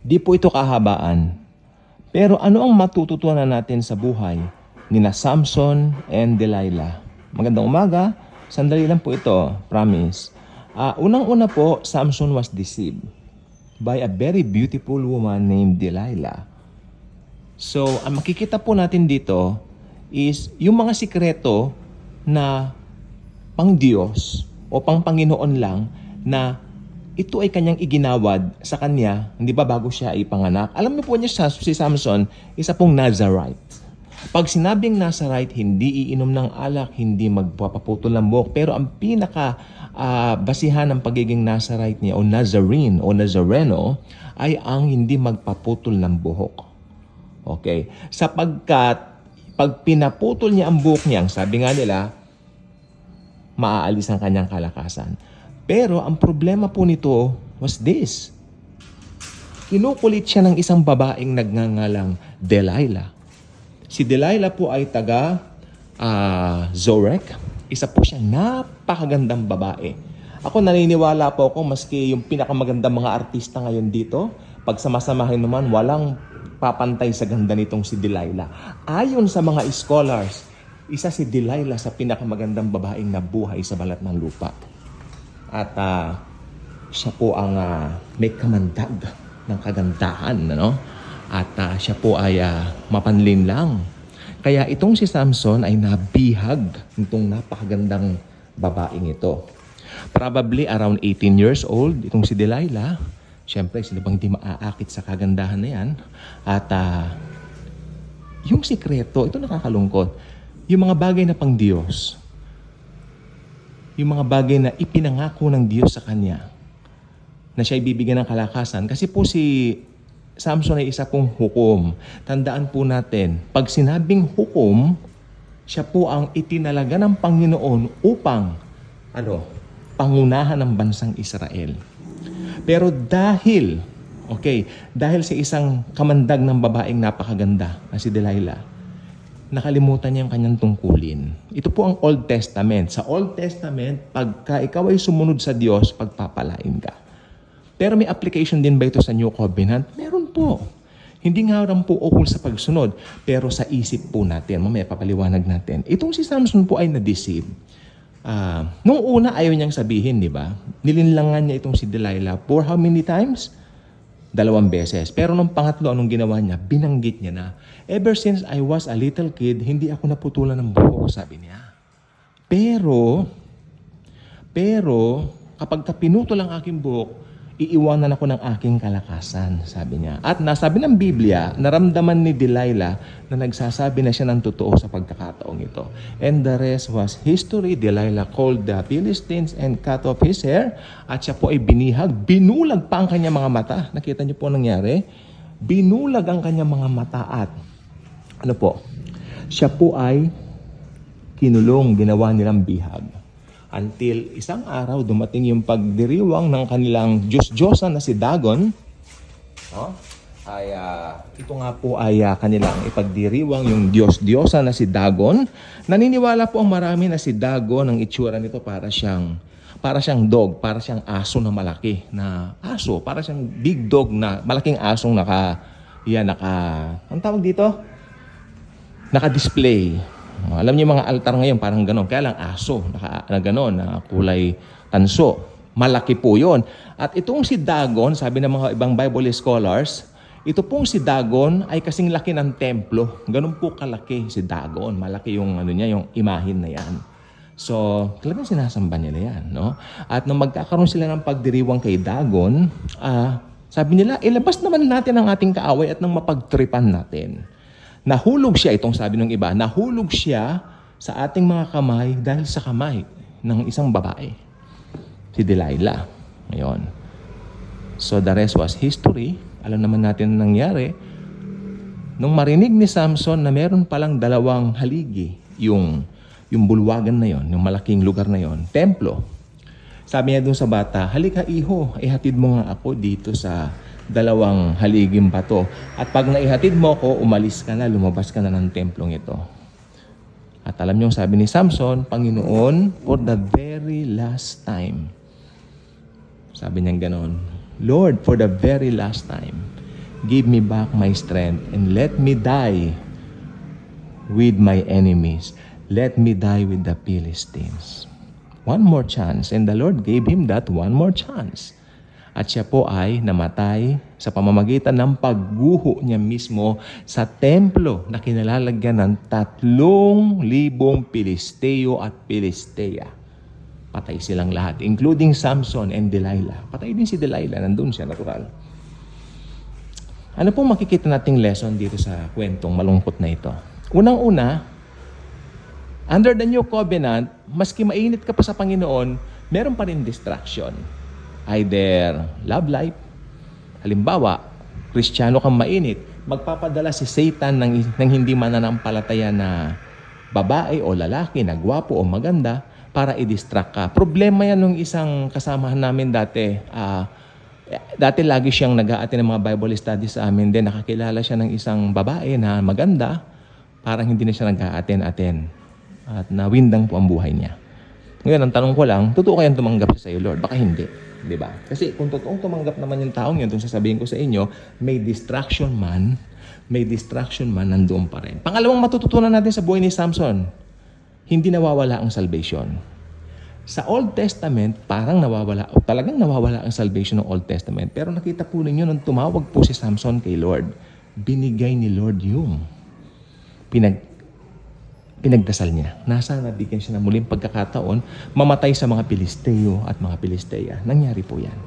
Di po ito kahabaan. Pero ano ang matututunan natin sa buhay ni na Samson and Delilah? Magandang umaga. Sandali lang po ito, promise. Unang-una po, Samson was deceived by a very beautiful woman named Delilah. So, ang makikita po natin dito is yung mga sikreto na pang Diyos o pang Panginoon lang na ito ay kanyang iginawad sa kanya, hindi ba, bago siya ipanganak. Alam niyo po niya si Samson, isa pong Nazarite. Pag sinabing Nazarite, hindi iinom ng alak, hindi magpapaputol ng buhok. Pero ang pinaka basihan ng pagiging Nazarite niya o Nazarene o Nazareno ay ang hindi magpaputol ng buhok. Okay? Sapagkat pag pinaputol niya ang buhok niya, sabi nga nila, maaalis ang kanyang kalakasan. Pero ang problema po nito was this. Kinukulit siya ng isang babaeng nagngangalang Delilah. Si Delilah po ay taga Zorek. Isa po siya napakagandang babae. Ako naniniwala po ako maski yung pinakamagandang mga artista ngayon dito, pag samasamahin naman, walang papantay sa ganda nitong si Delilah. Ayon sa mga scholars, isa si Delilah sa pinakamagandang babaeng nabuhay sa balat ng lupa. At siya po ang may kamandag ng kagandahan, ano? At siya po ay mapanlin lang. Kaya itong si Samson ay nabihag nitong napakagandang babaeng ito. Probably around 18 years old, itong si Delilah. Siyempre, sila bang di maaakit sa kagandahan na yan? At yung sikreto, ito nakakalungkot. Yung mga bagay na pang Diyos, yung mga bagay na ipinangako ng Diyos sa kanya, na siya ibibigyan ng kalakasan. Kasi po si Samson ay isa pong hukom. Tandaan po natin, pag sinabing hukom, siya po ang itinalaga ng Panginoon upang, pangunahan ng bansang Israel. Pero dahil sa isang kamandag ng babaeng napakaganda na si Delilah, nakalimutan niya ang kanyang tungkulin. Ito po ang Old Testament. Sa Old Testament, pagka ikaw ay sumunod sa Diyos, pagpapalain ka. Pero may application din ba ito sa New Covenant? Meron po. Hindi nga rin po ukol sa pagsunod, pero sa isip po natin. Mamaya papaliwanag natin. Itong si Samson po ay na-deceive. Nung una, ayaw niyang sabihin, di ba? Nilinlangan niya itong si Delilah for how many times? 2 beses. Pero nung pangatlo, anong ginawa niya? Binanggit niya na, ever since I was a little kid, hindi ako naputulan ng buhok, sabi niya. Pero, kapag pinutol ang aking buhok, iiwanan ako ng aking kalakasan, sabi niya. At nasabi ng Biblia, naramdaman ni Delilah na nagsasabi na siya ng totoo sa pagkakataong ito. And the rest was history. Delilah called the Philistines and cut off his hair. At siya po ay binihag. Binulag pa ang kanyang mga mata. Nakita niyo po nangyari? Binulag ang kanyang mga mata at siya po ay kinulong, ginawa nilang bihag. Until isang araw dumating yung pagdiriwang ng kanilang Diyos-Diyosan na si Dagon. Ito nga po ay kanilang ipagdiriwang yung Diyos-Diyosan na si Dagon. Naniniwala po ang marami na si Dagon, ang itsura nito para siyang dog, para siyang aso na malaki na aso, para siyang big dog na malaking asong ang tawag dito? Naka-display. Alam niyo mga altar ngayon parang gano'n. Kaya lang aso na gano'n, na kulay tanso. Malaki po yon. At itong si Dagon, sabi ng mga ibang Bible scholars, ito pong si Dagon ay kasing laki ng templo. Ganun po kalaki si Dagon. Malaki yung yung imahin na yan. So, talagang sinasamba nila yan, no? At nung magkakaroon sila ng pagdiriwang kay Dagon, sabi nila, ilabas naman natin ang ating kaaway at nang mapagtripan natin. Nahulog siya, itong sabi ng iba, nahulog siya sa ating mga kamay dahil sa kamay ng isang babae, si Delilah. Ngayon. So the rest was history. Alam naman natin ang nangyari. Nung marinig ni Samson na meron palang 2 haligi, yung bulwagan na yon, yung malaking lugar na yon, templo. Sabi niya dun sa bata, halika iho, ihatid mo nga ako dito sa 2 haliging bato. At pag naihatid mo ko, umalis ka na, lumabas ka na ng templong ito. At alam niyo, sabi ni Samson, Panginoon, for the very last time. Sabi niya gano'n, Lord, for the very last time, Give me back my strength and let me die with my enemies. Let me die with the Philistines. One more chance. And the Lord gave him that one more chance. At siya po ay namatay sa pamamagitan ng pagguho niya mismo sa templo na kinalalagyan ng 3,000 Pilisteo at Pilistea. Patay silang lahat, including Samson and Delilah. Patay din si Delilah, nandun siya, natural. Ano pong makikita nating lesson dito sa kwentong malungkot na ito? Unang-una, under the new covenant, maski mainit ka pa sa Panginoon, meron pa rin distraction. Either love life, halimbawa, Kristiyano kang mainit, magpapadala si Satan ng hindi mananampalataya na babae o lalaki na gwapo o maganda para i-distract ka. Problema yan nung isang kasamahan namin dati. Dati lagi siyang nag-a-attend ng mga Bible studies sa amin. Then nakakilala siya ng isang babae na maganda. Parang hindi na siya nag-a-attend. At nawindang po ang buhay niya. Ngayon, ang tanong ko lang, totoo kayang tumanggap siya sa iyo, Lord? Baka hindi. Diba? Kasi kung totoong tumanggap naman yung taong yun, itong sasabihin ko sa inyo, may distraction man, nandoon pa rin. Pangalawang matututunan natin sa buhay ni Samson, hindi nawawala ang salvation. Sa Old Testament, parang nawawala, o talagang nawawala ang salvation ng Old Testament. Pero nakita po ninyo, nung tumawag po si Samson kay Lord, binigay ni Lord yung pinagdasal niya. Nasa nabigyan siya ng muling pagkakataon, mamatay sa mga Pilisteo at mga Pilistea. Nangyari po yan.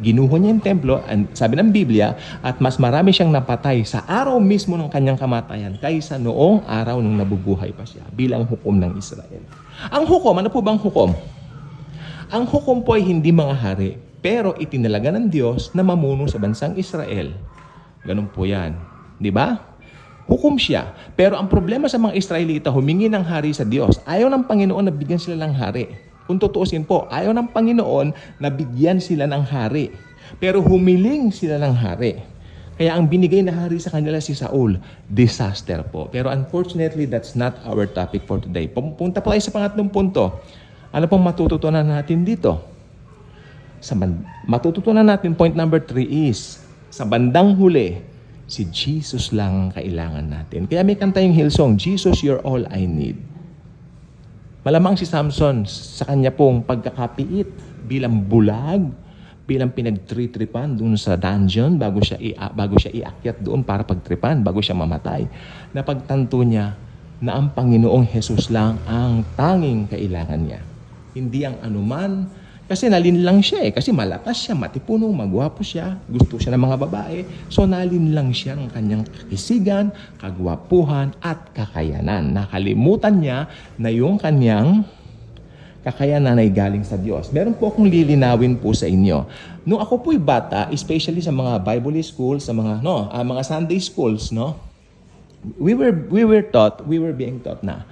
Ginuho niya yung templo, sabi ng Biblia, at mas marami siyang napatay sa araw mismo ng kanyang kamatayan kaysa noong araw nung nabubuhay pa siya bilang hukom ng Israel. Ang hukom, ano po bang hukom? Ang hukom po ay hindi mga hari, pero itinalaga ng Diyos na mamuno sa bansang Israel. Ganun po yan. Di ba? Hukom siya. Pero ang problema sa mga Israelita, humingi ng hari sa Diyos. Ayaw ng Panginoon na bigyan sila ng hari. Kung tutuusin po, ayaw ng Panginoon na bigyan sila ng hari. Pero humiling sila ng hari. Kaya ang binigay na hari sa kanila si Saul, disaster po. Pero unfortunately, that's not our topic for today. Punta po tayo sa pangatlong punto. Ano pong matututunan natin dito? Matututunan natin, point number 3 is, sa bandang huli, si Jesus lang ang kailangan natin. Kaya may kanta yung Hillsong, Jesus, you're all I need. Malamang si Samson sa kanya pong pagkakapiit bilang bulag, bilang pinagtritripan doon sa dungeon bago siya iakyat doon para pagtripan, bago siya mamatay. Napagtanto niya na ang Panginoong Jesus lang ang tanging kailangan niya. Hindi ang anuman, kasi nalinlang siya kasi malakas siya, matipuno, magwapo siya, gusto siya ng mga babae. So nalinlang siya ng kanyang kakisigan, kagwapuhan at kakayanan. Nakalimutan niya na yung kanyang kakayanan ay galing sa Diyos. Meron po akong lilinawin po sa inyo. Nung ako po'y bata, especially sa mga Bible schools, sa mga mga Sunday schools, we were being taught na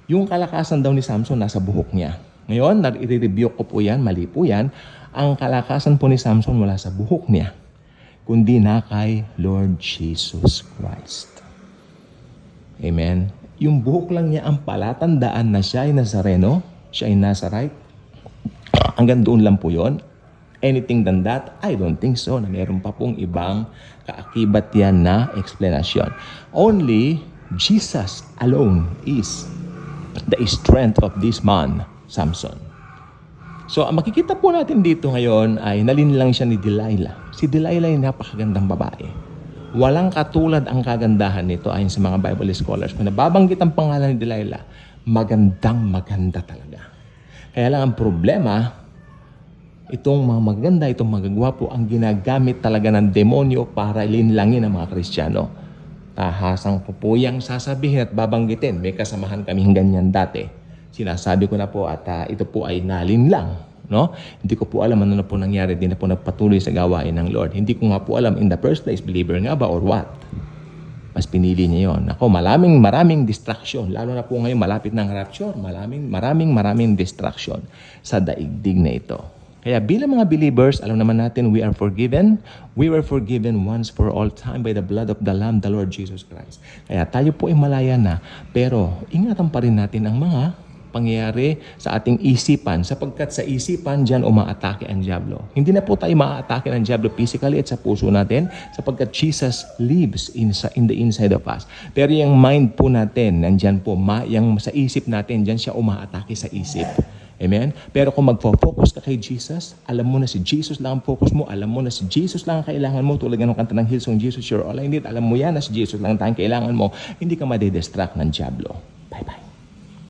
yung kalakasan daw ni Samson nasa buhok niya. Ngayon, i-review ko po yan, mali po yan. Ang kalakasan po ni Samson wala sa buhok niya, kundi na kay Lord Jesus Christ. Amen. Yung buhok lang niya ang palatandaan na siya ay Nazareno, siya ay Nazarite. Hanggang doon lang po yun. Anything than that, I don't think so, na meron pa pong ibang kaakibat yan na explanation. Only Jesus alone is the strength of this man, Samson. So, ang makikita po natin dito ngayon ay nalinlang siya ni Delilah. Si Delilah ay napakagandang babae. Walang katulad ang kagandahan nito ayon sa mga Bible scholars. Kung nababanggit ang pangalan ni Delilah, maganda talaga. Kaya lang ang problema, itong mga maganda, itong magagwapo, ang ginagamit talaga ng demonyo para linlangin ang mga Kristiyano. Tahasang po po yung sasabihin at babanggitin. May kasamahan kaming ganyan dati. Sinasabi ko na po at ito po ay nalinlang. No? Hindi ko po alam ano na po nangyari. Hindi na po nagpatuloy sa gawain ng Lord. Hindi ko nga po alam in the first place, believer nga ba or what? Mas pinili niya yon. Ako, maraming distraction. Lalo na po ngayon malapit ng rapture. Maraming distraction sa daigdig na ito. Kaya bilang mga believers, alam naman natin we are forgiven. We were forgiven once for all time by the blood of the Lamb, the Lord Jesus Christ. Kaya tayo po ay malaya na. Pero ingatan pa rin natin ang mga pangyayari sa ating isipan sapagkat sa isipan dyan umaatake ang diablo. Hindi na po tayo maaatake ng diablo physically at sa puso natin sapagkat Jesus lives in the inside of us. Pero yung mind po natin, nandyan po, yung sa isip natin, dyan siya umaatake sa isip. Amen? Pero kung magfo-focus ka kay Jesus, alam mo na si Jesus lang ang focus mo, alam mo na si Jesus lang ang kailangan mo, tulad ng kanta ng Hillsong, Jesus, you're all I need. Alam mo yan na si Jesus lang ang kailangan mo, hindi ka madidistract ng diablo. Bye-bye.